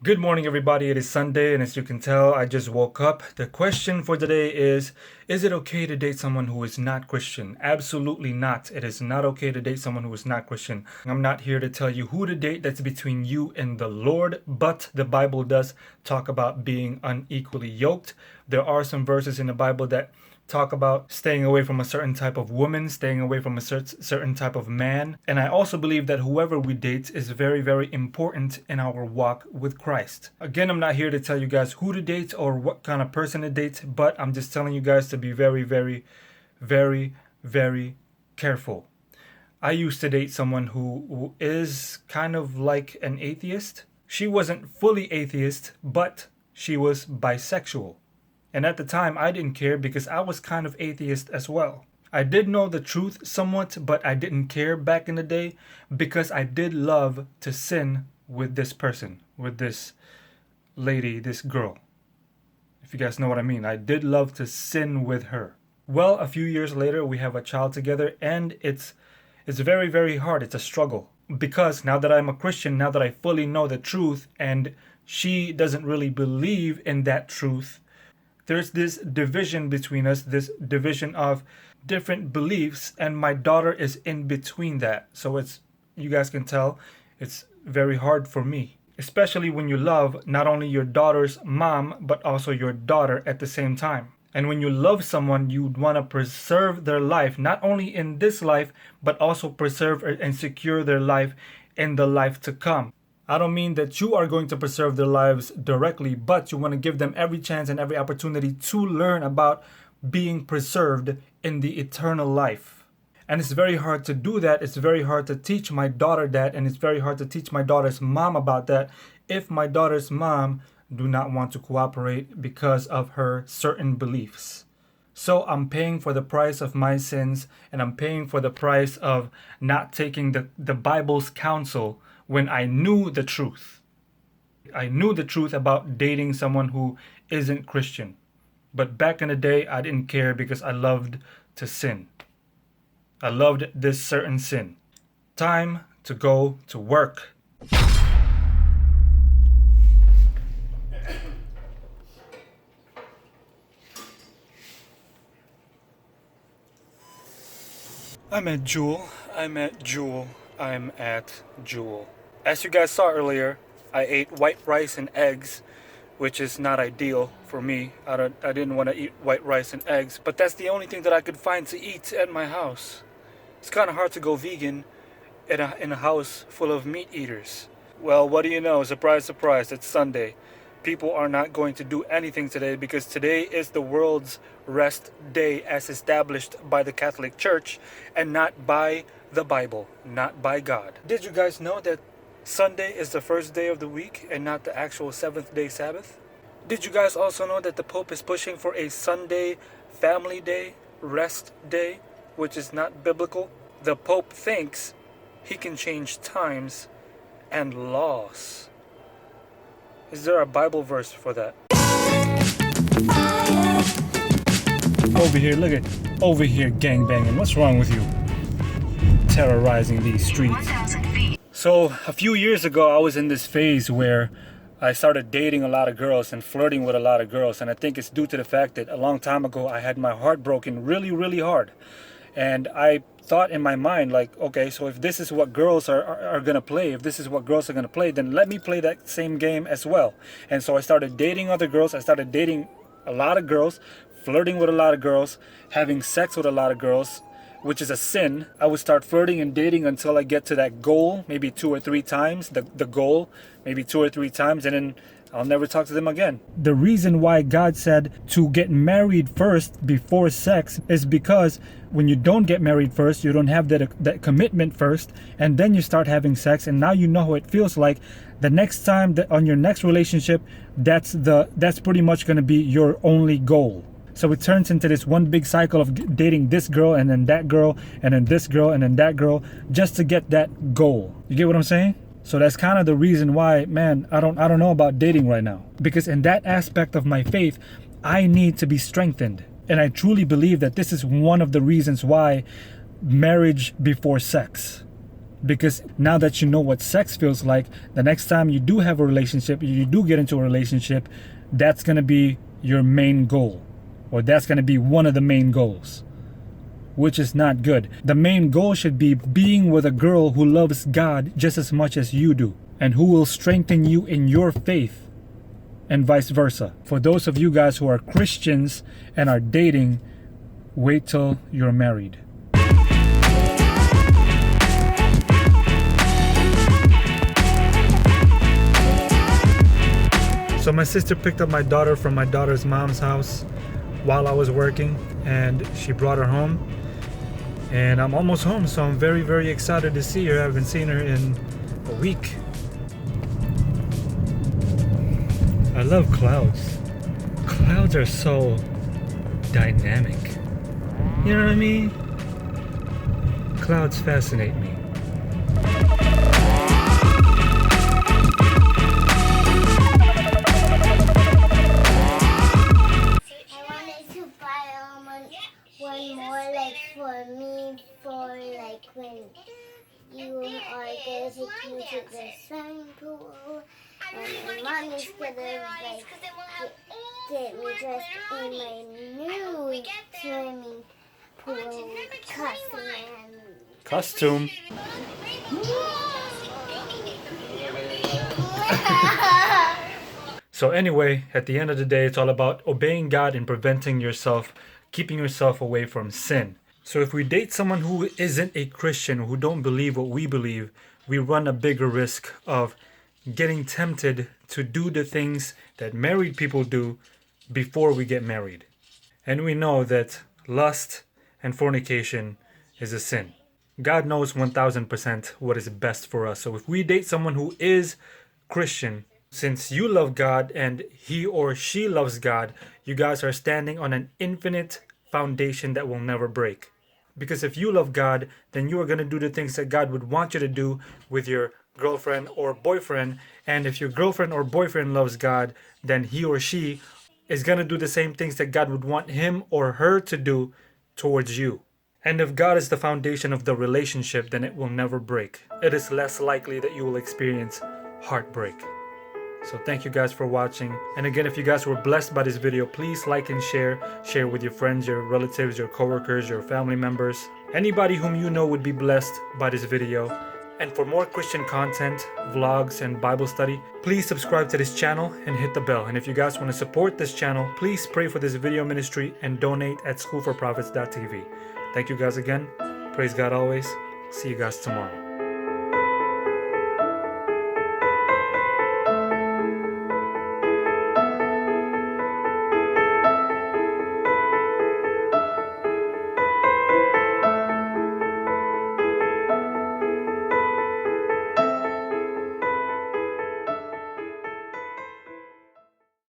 Good morning, everybody. It is Sunday, and as you can tell, I just woke up. The question for today is it okay to date someone who is not Christian? Absolutely not. It is not okay to date someone who is not Christian. I'm not here to tell you who to date. That's between you and the Lord, but the Bible does talk about being unequally yoked. There are some verses in the Bible that talk about staying away from a certain type of woman, staying away from a certain type of man. And I also believe that whoever we date is very, very important in our walk with Christ. Again, I'm not here to tell you guys who to date or what kind of person to date, but I'm just telling you guys to be very, very, very, very careful. I used to date someone who is kind of like an atheist. She wasn't fully atheist, but she was bisexual. And at the time, I didn't care because I was kind of atheist as well. I did know the truth somewhat, but I didn't care back in the day because I did love to sin with this person, with this lady, this girl. If you guys know what I mean, I did love to sin with her. Well, a few years later, we have a child together, and it's very, very hard. It's a struggle because now that I'm a Christian, now that I fully know the truth, and she doesn't really believe in that truth, there's this division between us, this division of different beliefs, and my daughter is in between that. So you guys can tell, it's very hard for me, especially when you love not only your daughter's mom, but also your daughter at the same time. And when you love someone, you want to preserve their life, not only in this life, but also preserve and secure their life in the life to come. I don't mean that you are going to preserve their lives directly, but you want to give them every chance and every opportunity to learn about being preserved in the eternal life. And it's very hard to do that. It's very hard to teach my daughter that, and it's very hard to teach my daughter's mom about that if my daughter's mom do not want to cooperate because of her certain beliefs. So I'm paying for the price of my sins, and I'm paying for the price of not taking the Bible's counsel when I knew the truth. I knew the truth about dating someone who isn't Christian. But back in the day, I didn't care because I loved to sin. I loved this certain sin. Time to go to work. I'm at Jewel. As you guys saw earlier, I ate white rice and eggs, which is not ideal for me. I didn't want to eat white rice and eggs, but that's the only thing that I could find to eat at my house. It's kind of hard to go vegan in a house full of meat eaters. Well, what do you know? Surprise, surprise, it's Sunday. People are not going to do anything today because today is the world's rest day as established by the Catholic Church and not by the Bible, not by God. Did you guys know that Sunday is the first day of the week and not the actual seventh day Sabbath? Did you guys also know that the Pope is pushing for a Sunday family day, rest day, which is not biblical? The Pope thinks he can change times and laws. Is there a Bible verse for that? Over here, look at over here gangbanging. What's wrong with you? Terrorizing these streets. So a few years ago, I was in this phase where I started dating a lot of girls and flirting with a lot of girls. And I think it's due to the fact that a long time ago, I had my heart broken really, really hard. And I thought in my mind, like, okay, so if this is what girls are going to play, if this is what girls are going to play, then let me play that same game as well. And so I started dating other girls. I started dating a lot of girls, flirting with a lot of girls, having sex with a lot of girls, which is a sin. I would start flirting and dating until I get to that goal, maybe 2 or 3 times, the goal, maybe 2 or 3 times, and then I'll never talk to them again. The reason why God said to get married first before sex is because when you don't get married first, you don't have that commitment first, and then you start having sex, and now you know how it feels like. The next time that on your next relationship, that's pretty much going to be your only goal. So it turns into this one big cycle of dating this girl and then that girl and then this girl and then that girl just to get that goal. You get what I'm saying? So that's kind of the reason why, man, I don't know about dating right now. Because in that aspect of my faith, I need to be strengthened. And I truly believe that this is one of the reasons why marriage before sex. Because now that you know what sex feels like, the next time you do have a relationship, you do get into a relationship, that's going to be your main goal. Or that's going to be one of the main goals, which is not good. The main goal should be being with a girl who loves God just as much as you do, and who will strengthen you in your faith, and vice versa. For those of you guys who are Christians and are dating, wait till you're married. So my sister picked up my daughter from my daughter's mom's house while I was working, and she brought her home. And I'm almost home, so I'm very, very excited to see her. I haven't seen her in a week. I love clouds. Clouds are so dynamic. You know what I mean? Clouds fascinate me. One more, like, for me, for, like, when you are going to take me to the swimming pool, and my mom is going to, like, get me dressed in my new swimming pool costume. So anyway, at the end of the day, it's all about obeying God and preventing yourself, keeping yourself away from sin. So if we date someone who isn't a Christian, who don't believe what we believe, we run a bigger risk of getting tempted to do the things that married people do before we get married. And we know that lust and fornication is a sin. God knows 1000% what is best for us. So if we date someone who is Christian, since you love God and he or she loves God, you guys are standing on an infinite foundation that will never break. Because if you love God, then you are going to do the things that God would want you to do with your girlfriend or boyfriend. And if your girlfriend or boyfriend loves God, then he or she is going to do the same things that God would want him or her to do towards you. And if God is the foundation of the relationship, then it will never break. It is less likely that you will experience heartbreak. So thank you guys for watching. And again, if you guys were blessed by this video, please like and share. Share with your friends, your relatives, your coworkers, your family members. Anybody whom you know would be blessed by this video. And for more Christian content, vlogs, and Bible study, please subscribe to this channel and hit the bell. And if you guys want to support this channel, please pray for this video ministry and donate at schoolforprophets.tv. Thank you guys again. Praise God always. See you guys tomorrow.